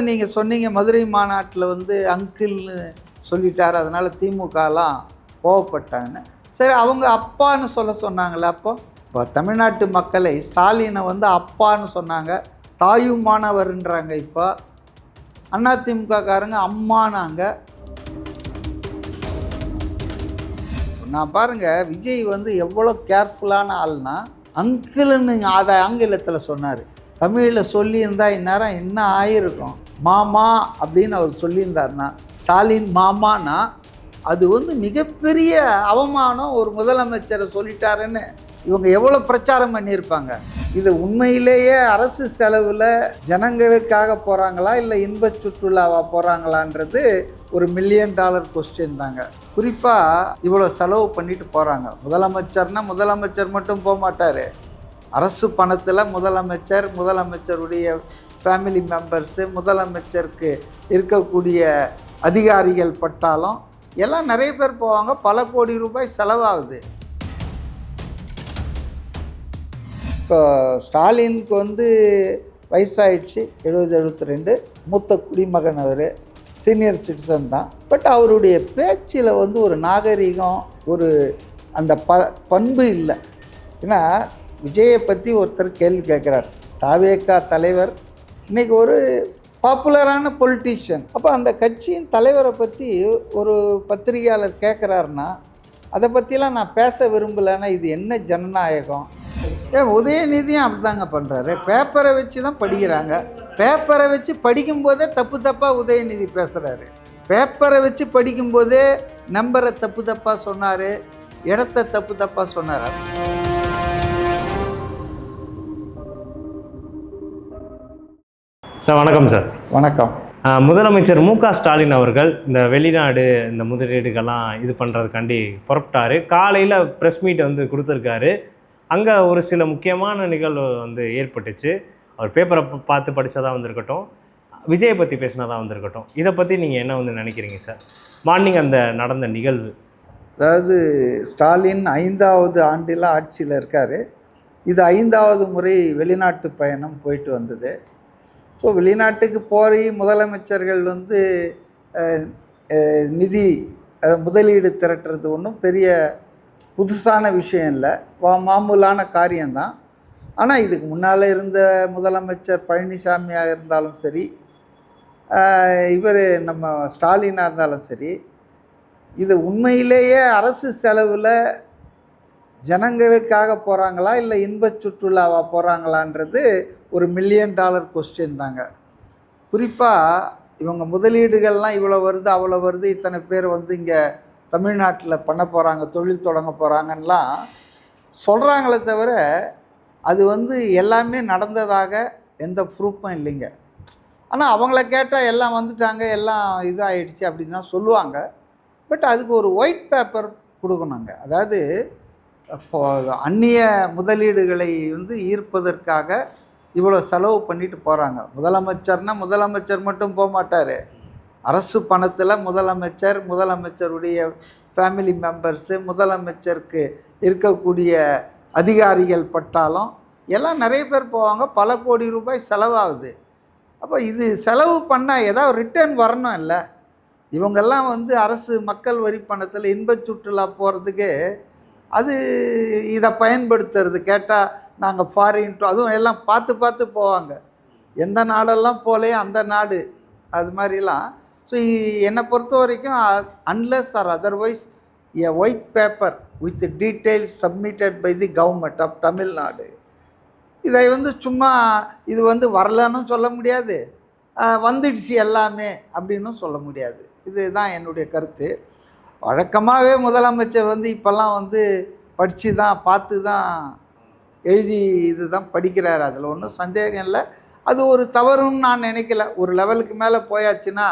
நீங்கள் சொன்னீங்க மதுரை மாநாட்டில் வந்து அங்கிள்னு சொல்லிட்டார், அதனால் திமுகலாம் கோவப்பட்டாங்கன்னு. சரி, அவங்க அப்பான்னு சொன்னாங்களே. இப்போ தமிழ்நாட்டு மக்களை ஸ்டாலினை வந்து அப்பான்னு சொன்னாங்க, தாயுமானவர்ன்றாங்க. இப்போ அதிமுககாரங்க அம்மானாங்க. நான் பாருங்கள், விஜய் வந்து எவ்வளோ கேர்ஃபுல்லான ஆள்னா, அங்கிள்னு அதை ஆங்கிலத்தில் சொன்னார். தமிழில் சொல்லியிருந்தால் இந்நேரம் என்ன ஆகிருக்கும்? மாமா அப்படின்னு அவர் சொல்லியிருந்தார்னா, ஸ்டாலின் மாமானா அது வந்து மிகப்பெரிய அவமானம். ஒரு முதலமைச்சரை சொல்லிட்டாருன்னு இவங்க எவ்வளோ பிரச்சாரம் பண்ணியிருப்பாங்க. இது உண்மையிலேயே அரசு செலவில் ஜனங்களுக்காக போகிறாங்களா இல்லை இன்ப சுற்றுலாவாக போகிறாங்களான்றது ஒரு $1 மில்லியன் கொஸ்டின் தாங்க. குறிப்பாக இவ்வளோ செலவு பண்ணிட்டு போகிறாங்க. முதலமைச்சர்னா முதலமைச்சர் மட்டும் போக மாட்டார். அரசு பணத்தில் முதலமைச்சருடைய ஃபேமிலி மெம்பர்ஸு, முதலமைச்சருக்கு இருக்கக்கூடிய அதிகாரிகள் பட்டாலும் எல்லாம் நிறைய பேர் போவாங்க. பல கோடி ரூபாய் செலவாகுது. இப்போ ஸ்டாலினுக்கு வந்து வயசாயிடுச்சு, 70-72, மூத்த குடிமகன், அவர் சீனியர் சிட்டிசன் தான். பட் அவருடைய பேச்சில் வந்து ஒரு நாகரிகம், ஒரு அந்த பண்பு இல்லை. ஏன்னா விஜயை பற்றி ஒருத்தர் கேள்வி கேட்குறார். தாவேகா தலைவர் இன்றைக்கி ஒரு பாப்புலரான பொலிட்டீஷியன். அப்போ அந்த கட்சியின் தலைவரை பற்றி ஒரு பத்திரிகையாளர் கேட்குறாருன்னா அதை பற்றிலாம் நான் பேச விரும்பலைன்னா இது என்ன ஜனநாயகம்? உதயநிதியும் அப்படிதாங்க பண்ணுறாரு. பேப்பரை வச்சு தான் படிக்கிறாங்க. பேப்பரை வச்சு படிக்கும்போதே தப்பாக உதயநிதி பேசுகிறாரு. பேப்பரை வச்சு படிக்கும்போதே நம்பரை தப்பாக சொன்னார், இடத்த தப்பாக சொன்னார். சார் வணக்கம். சார் வணக்கம். முதலமைச்சர் மு.க. ஸ்டாலின் அவர்கள் இந்த வெளிநாடு இந்த முதலீடுகள்லாம் இது பண்ணுறதுக்காண்டி புறப்பட்டார். காலையில் ப்ரெஸ் மீட்டை வந்து கொடுத்துருக்காரு. அங்கே ஒரு சில முக்கியமான நிகழ்வு வந்து ஏற்பட்டுச்சு. அவர் பேப்பரை பார்த்து படித்ததாக வந்திருக்கட்டும், விஜயை பற்றி பேசினதாக வந்திருக்கட்டும், இதை பற்றி நீங்கள் என்ன வந்து நினைக்கிறீங்க சார்? மார்னிங் அந்த நடந்த நிகழ்வு. அதாவது ஸ்டாலின் 5வது ஆண்டில் ஆட்சியில் இருக்கார். இது 5வது முறை வெளிநாட்டு பயணம் போயிட்டு வந்தது. ஸோ வெளிநாட்டுக்கு போய் முதலமைச்சர்கள் வந்து நிதி முதலீடு திரட்டுறது ஒன்றும் பெரிய புதுசான விஷயம் இல்லை, மாமூலான காரியம்தான். ஆனால் இதுக்கு முன்னால் இருந்த முதலமைச்சர் பழனிசாமியாக இருந்தாலும் சரி, இவர் நம்ம ஸ்டாலினாக இருந்தாலும் சரி, இது உண்மையிலேயே அரசு செலவில் ஜனங்களுக்காக போகிறாங்களா இல்லை இன்ப சுற்றுலாவாக போகிறாங்களான்றது ஒரு $1 மில்லியன் கொஸ்டின் தாங்க. குறிப்பாக இவங்க முதலீடுகள்லாம் இவ்வளோ வருது, அவ்வளோ வருது, இத்தனை பேர் வந்து இங்கே தமிழ்நாட்டில் பண்ண போகிறாங்க, தொழில் தொடங்க போகிறாங்கன்னெலாம் சொல்கிறாங்களே தவிர அது வந்து எல்லாமே நடந்ததாக எந்த ப்ரூஃபும் இல்லைங்க. ஆனால் அவங்கள கேட்டால் எல்லாம் வந்துட்டாங்க, எல்லாம் இதாகிடுச்சு அப்படின்னு தான் சொல்லுவாங்க. பட் அதுக்கு ஒரு ஒயிட் பேப்பர் கொடுக்கணுங்க. அதாவது இப்போ அந்நிய முதலீடுகளை வந்து ஈர்ப்பதற்காக இவ்வளோ செலவு பண்ணிட்டு போகிறாங்க. முதலமைச்சர்னா முதலமைச்சர் மட்டும் போக மாட்டார். அரசு பணத்தில் முதலமைச்சருடைய ஃபேமிலி மெம்பர்ஸு, முதலமைச்சருக்கு இருக்கக்கூடிய அதிகாரிகள் பட்டாலும் எல்லாம் நிறைய பேர் போவாங்க. பல கோடி ரூபாய் செலவாகுது. அப்போ இது செலவு பண்ணால் ஏதாவது ரிட்டர்ன் வரணும் இல்லை? இவங்கெல்லாம் வந்து அரசு மக்கள் வரி பணத்தில் இன்ப சுற்றுலா போகிறதுக்கு அது இதை பயன்படுத்துறது. கேட்டால் நாங்கள் ஃபாரின் அதுவும் எல்லாம் பார்த்து போவாங்க. எந்த நாடெல்லாம் போலே அந்த நாடு அது மாதிரிலாம். ஸோ என்னை பொறுத்த வரைக்கும் unless or otherwise a white paper with details submitted by the government of Tamil Nadu, இதை வந்து சும்மா இது வந்து வரலன்னு சொல்ல முடியாது, வந்துடுச்சு எல்லாமே அப்படின்னும் சொல்ல முடியாது. இதுதான் என்னுடைய கருத்து. வழக்கமாகவே முதலமைச்சர் வந்து இப்போல்லாம் வந்து படித்து தான் பார்த்து தான் எழுதி இது தான் படிக்கிறார். அதில் ஒன்றும் சந்தேகம் இல்லை. அது ஒரு தவறுன்னு நான் நினைக்கல. ஒரு லெவலுக்கு மேலே போயாச்சுன்னா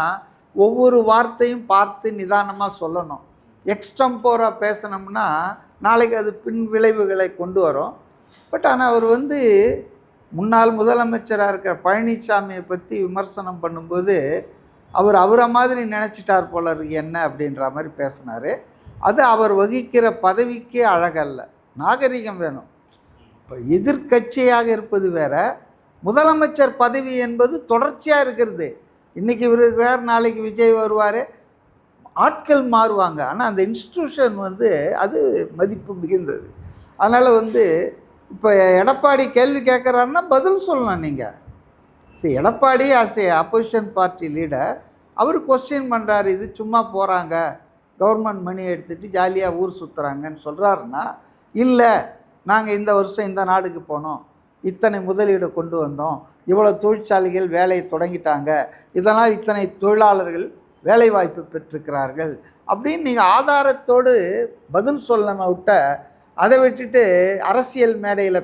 ஒவ்வொரு வார்த்தையும் பார்த்து நிதானமாக சொல்லணும். எக்ஸ்டம்போராக பேசினோம்னா நாளைக்கு அது பின் விளைவுகளை கொண்டு வரும். பட் ஆனால் அவர் வந்து முன்னாள் முதலமைச்சராக இருக்கிற பழனிசாமியை பற்றி விமர்சனம் பண்ணும்போது அவரை மாதிரி நினச்சிட்டார் போல இருக்கு என்ன அப்படின்ற மாதிரி பேசினார். அது அவர் வகிக்கிற பதவிக்கே அழகல்ல. நாகரிகம் வேணும். இப்போ எதிர்க்கட்சியாக இருப்பது வேற, முதலமைச்சர் பதவி என்பது தொடர்ச்சியாக இருக்கிறது. இன்றைக்கி இவர் இருக்கிறார், நாளைக்கு விஜய் வருவார், ஆட்கள் மாறுவாங்க. ஆனால் அந்த இன்ஸ்டிடியூஷன் வந்து அது மதிப்பு மிகுந்தது. அதனால் வந்து இப்போ எடப்பாடி கேள்வி கேட்குறாருன்னா பதில் சொல்லணும் நீங்கள். சரி, Edappadi as a opposition party leader அவர் கொஸ்டின் பண்ணுறாரு, இது சும்மா போகிறாங்க, கவர்மெண்ட் மணி எடுத்துகிட்டு ஜாலியாக ஊர் சுற்றுறாங்கன்னு சொல்கிறாருன்னா, இல்லை நாங்கள் இந்த வருஷம் இந்த நாடுக்கு போனோம், இத்தனை முதலீடு கொண்டு வந்தோம், இவ்வளோ தொழிற்சாலைகள் வேலையை தொடங்கிட்டாங்க, இதனால் இத்தனை தொழிலாளர்கள் வேலை வாய்ப்பு பெற்றிருக்கிறார்கள் அப்படின்னு நீங்கள் ஆதாரத்தோடு பதில் சொல்லாம விட்ட, அதை விட்டுட்டு அரசியல் மேடையில்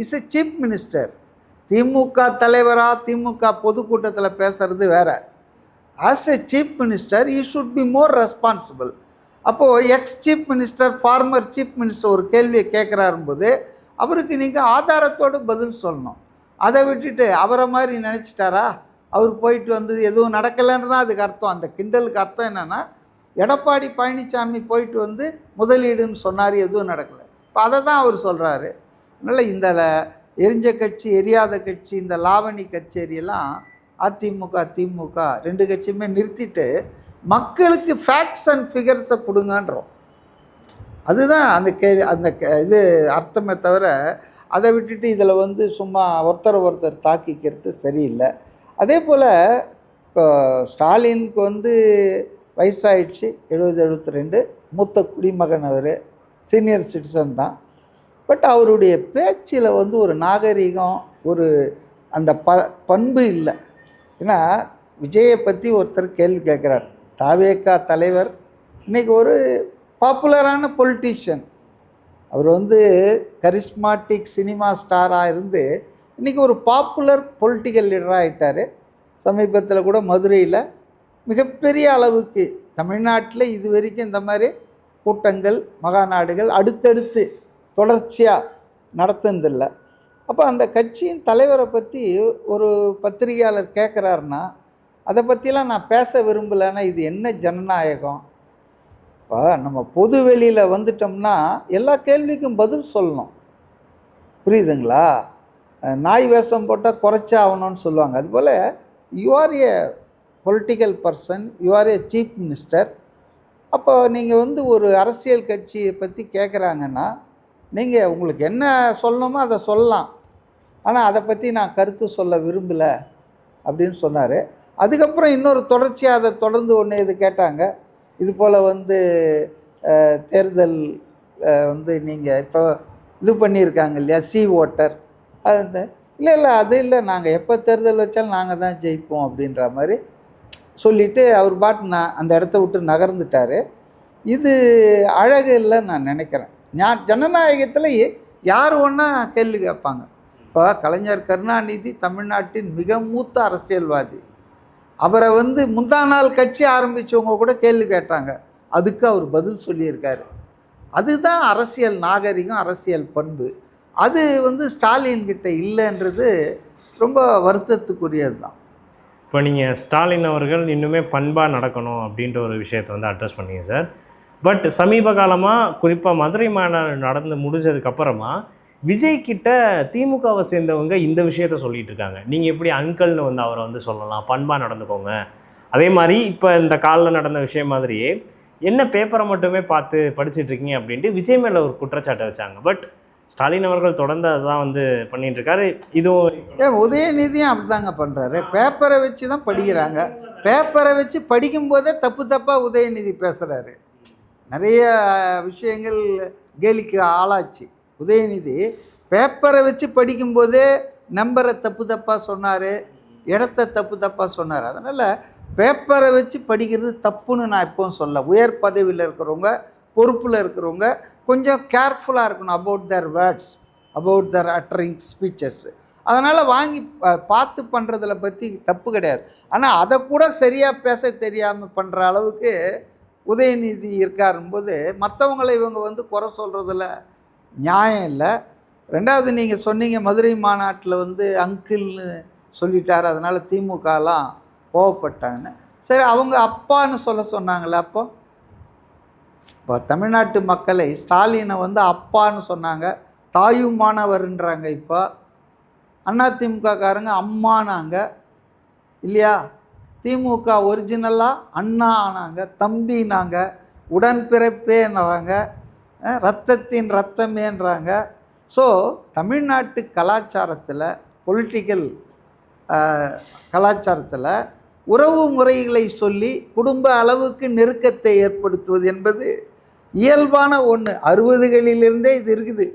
is a chief minister. DMK தலைவராக திமுக பொதுக்கூட்டத்தில் பேசுகிறது வேறு. As a chief minister he should be more responsible. அப்போது ex chief minister, former chief minister ஒரு கேள்வியை கேட்குறாரும்போது அவருக்கு நீங்கள் ஆதாரத்தோடு பதில் சொல்லணும். அதை விட்டுட்டு அவரை மாதிரி நினச்சிட்டாரா, அவர் போயிட்டு வந்து எதுவும் நடக்கலைன்னு தான் அதுக்கு அர்த்தம். அந்த கிண்டலுக்கு அர்த்தம் என்னென்னா, எடப்பாடி பழனிசாமி போயிட்டு வந்து முதலீடுன்னு சொன்னார், எதுவும் நடக்கலை. இப்போ அதை தான் அவர் சொல்கிறாரு. அதனால் இந்த எரிஞ்ச கட்சி எரியாத கட்சி, இந்த லாவணி கச்சேரியெல்லாம் அதிமுக திமுக ரெண்டு கட்சியுமே நிறுத்திட்டு மக்களுக்கு ஃபேக்ட்ஸ் அண்ட் ஃபிகர்ஸை கொடுங்கன்றோம். அதுதான் அந்த இது அர்த்தமே தவிர, அதை விட்டுட்டு இதில் வந்து சும்மா ஒருத்தர் தாக்கிக்கிறது சரியில்லை. அதே போல் இப்போ ஸ்டாலினுக்கு வந்து வயசாயிடுச்சு, 70-72, மூத்த குடிமகன், அவர் சீனியர் சிட்டிசன் தான். பட் அவருடைய பேச்சில் வந்து ஒரு நாகரிகம், ஒரு அந்த பண்பு இல்லை. ஏன்னா விஜயை பற்றி ஒருத்தர் கேள்வி கேட்குறார், தாவேகா தலைவர், இன்றைக்கி ஒரு பாப்புலரான பொலிட்டீஷியன், அவர் வந்து கரிஸ்மாட்டிக் சினிமா ஸ்டாராக இருந்து இன்றைக்கி ஒரு பாப்புலர் பொலிட்டிக்கல் லீடராக ஆகிட்டார். சமீபத்தில் கூட மதுரையில் மிகப்பெரிய அளவுக்கு தமிழ்நாட்டில் இது வரைக்கும் இந்த மாதிரி கூட்டங்கள் மகாநாடுகள் அடுத்தடுத்து தொடர்ச்சியாக நடத்துனதில்லை. அப்போ அந்த கட்சியின் தலைவரை பற்றி ஒரு பத்திரிகையாளர் கேட்குறாருன்னா, அதை பற்றிலாம் நான் பேச விரும்பலைன்னா இது என்ன ஜனநாயகம்? இப்போ நம்ம பொது வெளியில் வந்துட்டோம்னா எல்லா கேள்விக்கும் பதில் சொல்லணும், புரியுதுங்களா? நாய் வேஷம் போட்டால் குறைச்சா ஆகணும்னு சொல்லுவாங்க. அதுபோல் you R A political person, you R a chief minister. அப்போ நீங்கள் வந்து ஒரு அரசியல் கட்சியை பற்றி கேட்குறாங்கன்னா நீங்கள் உங்களுக்கு என்ன சொல்லணுமோ அதை சொல்லலாம், ஆனால் அதை பற்றி நான் கருத்து சொல்ல விரும்பலை அப்படின்னு சொன்னார். அதுக்கப்புறம் இன்னொரு தொடர்ச்சியாக அதை தொடர்ந்து ஒன்று இது கேட்டாங்க, இது போல் வந்து தேர்தல் வந்து நீங்கள் இப்போ இது பண்ணியிருக்காங்க இல்லையா, சி ஓட்டர், அது இல்லை அது இல்லை, நாங்கள் எப்போ தேர்தல் வச்சாலும் நாங்கள் தான் ஜெயிப்போம் அப்படின்ற மாதிரி சொல்லிவிட்டு அவர் பாட்டு அந்த இடத்த விட்டு நகர்ந்துட்டார். இது அழகு இல்லைன்னு நான் நினைக்கிறேன். ஜனநாயகத்தில் யார் ஒன்றா கேள்வி கேட்பாங்க. இப்போ கலைஞர் கருணாநிதி தமிழ்நாட்டின் மிக மூத்த அரசியல்வாதி, அவரை வந்து முந்தா நாள் கட்சி ஆரம்பித்தவங்க கூட கேள்வி கேட்டாங்க, அதுக்கு அவர் பதில் சொல்லியிருக்காரு. அதுதான் அரசியல் நாகரிகம், அரசியல் பண்பு. அது வந்து ஸ்டாலின்கிட்ட இல்லைன்றது ரொம்ப வருத்தத்துக்குரியது தான். இப்போ நீங்கள் ஸ்டாலின் அவர்கள் இன்னுமே பண்பாக நடக்கணும் அப்படின்ற ஒரு விஷயத்தை வந்து அட்ரஸ் பண்ணீங்க சார். பட் சமீப காலமாக குறிப்பாக மதுரை மாநாடு நடந்து முடிஞ்சதுக்கப்புறமா விஜய்கிட்ட திமுகவை சேர்ந்தவங்க இந்த விஷயத்த சொல்லிகிட்டு இருக்காங்க, நீங்கள் எப்படி அங்கிள்னு வந்து அவரை வந்து சொல்லலாம், பண்பாக நடந்துக்கோங்க. அதே மாதிரி இப்போ இந்த காலில் நடந்த விஷயம் மாதிரியே என்ன பேப்பரை மட்டுமே பார்த்து படிச்சுட்ருக்கீங்க அப்படின்ட்டு விஜய் மேலே ஒரு குற்றச்சாட்டை வச்சாங்க. பட் ஸ்டாலின் அவர்கள் தொடர்ந்து அதுதான் வந்து பண்ணிகிட்டு இருக்காரு. இதுவும் உதயநிதியும் அப்படி தாங்க பண்ணுறாரு, பேப்பரை வச்சு தான் படிக்கிறாங்க. பேப்பரை வச்சு படிக்கும்போதே தப்பாக உதயநிதி பேசுகிறாரு. நிறைய விஷயங்கள் கேலிக்கு ஆளாச்சு. உதயநிதி பேப்பரை வச்சு படிக்கும்போதே நம்பரை தப்பாக சொன்னார், இடத்த தப்பாக சொன்னார். அதனால் பேப்பரை வச்சு படிக்கிறது தப்புன்னு நான் எப்பவும் சொல்ல. உயர் பதவியில் இருக்கிறவங்க, பொறுப்பில் இருக்கிறவங்க கொஞ்சம் கேர்ஃபுல்லாக இருக்கணும் about their words, about their அட்டரிங் speeches. அதனால் வாங்கி பார்த்து பண்ணுறதில் பற்றி தப்பு கிடையாது. ஆனால் அதை கூட சரியாக பேச தெரியாமல் பண்ணுற அளவுக்கு உதயநிதி இருக்காரும்போது மற்றவங்களை இவங்க வந்து குறை சொல்கிறதுல நியாயம் இல்லை. ரெண்டாவது நீங்கள் சொன்னீங்க மதுரை மாநாட்டில் வந்து அங்கிள்னு சொல்லிட்டார், அதனால் திமுகலாம் கோவப்பட்டாங்கன்னு. சரி, அவங்க அப்பான்னு சொல்ல சொன்னாங்களே. அப்போ இப்போ தமிழ்நாட்டு மக்களை ஸ்டாலினை வந்து அப்பான்னு சொன்னாங்க, தாயுமானவர்ன்றாங்க. இப்போ அதிமுககாரங்க அம்மானாங்க இல்லையா? திமுக ஒரிஜினலாக அண்ணா ஆனாங்க, தம்பினாங்க, உடன்பிறப்பேன்றாங்க, ரத்தத்தின் ரத்தமேன்றாங்க. ஸோ தமிழ்நாட்டு கலாச்சாரத்தில், பொலிட்டிக்கல் கலாச்சாரத்தில் உறவு முறைகளை சொல்லி குடும்ப அளவுக்கு நெருக்கத்தை ஏற்படுத்துவது என்பது இயல்பான ஒன்று. 60களிலிருந்தே இது இருக்குது.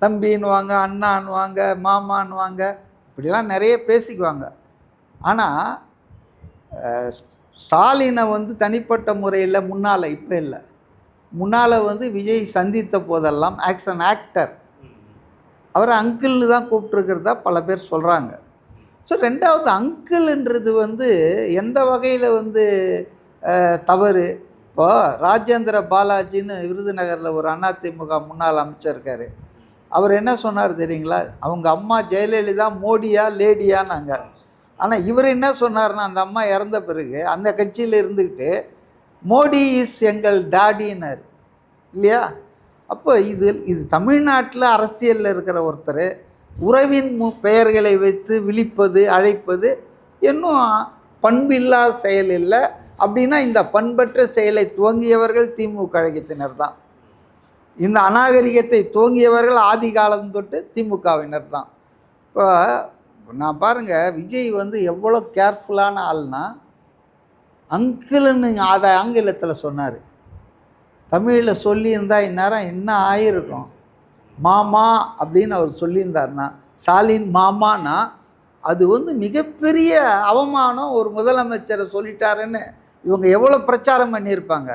தம்பின்னுவாங்க, அண்ணான்னுவாங்க, மாமான்னுவாங்க, இப்படிலாம் நிறைய பேசிக்குவாங்க. ஆனால் ஸ்டாலினை வந்து தனிப்பட்ட முறையில் முன்னால், இப்போ இல்லை, முன்னால் வந்து விஜய் சந்தித்த போதெல்லாம் ஆக்ஷன் ஆக்டர் அவரை அங்கிள்னு தான் கூப்பிட்ருக்கிறதா பல பேர் சொல்கிறாங்க. ஸோ ரெண்டாவது அங்கிள்ன்றது வந்து எந்த வகையில் வந்து தவறு? இப்போ ராஜேந்திர பாலாஜின்னு விருதுநகரில் ஒரு அதிமுக முன்னாள் அமைச்சர் இருக்கார். அவர் என்ன சொன்னார் தெரியுங்களா? அவங்க அம்மா ஜெயலலிதா மோடியா லேடியான்னாங்க. ஆனால் இவர் என்ன சொன்னார்னா, அந்த அம்மா இறந்த பிறகு அந்த கட்சியில் இருந்துக்கிட்டு மோடி இஸ் எங்கள் டாடின்னார் இல்லையா? அப்போ இது தமிழ்நாட்டில் அரசியலில் இருக்கிற ஒருத்தர் உறவின் பெயர்களை வைத்து விழிப்பது, அழைப்பது இன்னும் பண்பில்லா செயல் இல்லை. அப்படின்னா இந்த பண்பற்ற செயலை துவங்கியவர்கள் திமுக கழகத்தினர் தான். இந்த அநாகரிகத்தை துவங்கியவர்கள் ஆதி காலம் தொட்டு திமுகவினர் தான். இப்போ நான் பாருங்கள், விஜய் வந்து எவ்வளோ கேர்ஃபுல்லான ஆள்னா, அங்கிள்னு அதை ஆங்கிலத்தில் சொன்னார். தமிழில் சொல்லியிருந்தால் இந்நேரம் என்ன ஆகிருக்கும்? மாமா அப்படின்னு அவர் சொல்லியிருந்தார்னா, ஸ்டாலின் மாமானா அது வந்து மிகப்பெரிய அவமானம். ஒரு முதலமைச்சரை சொல்லிட்டாருன்னு இவங்க எவ்வளோ பிரச்சாரம் பண்ணியிருப்பாங்க.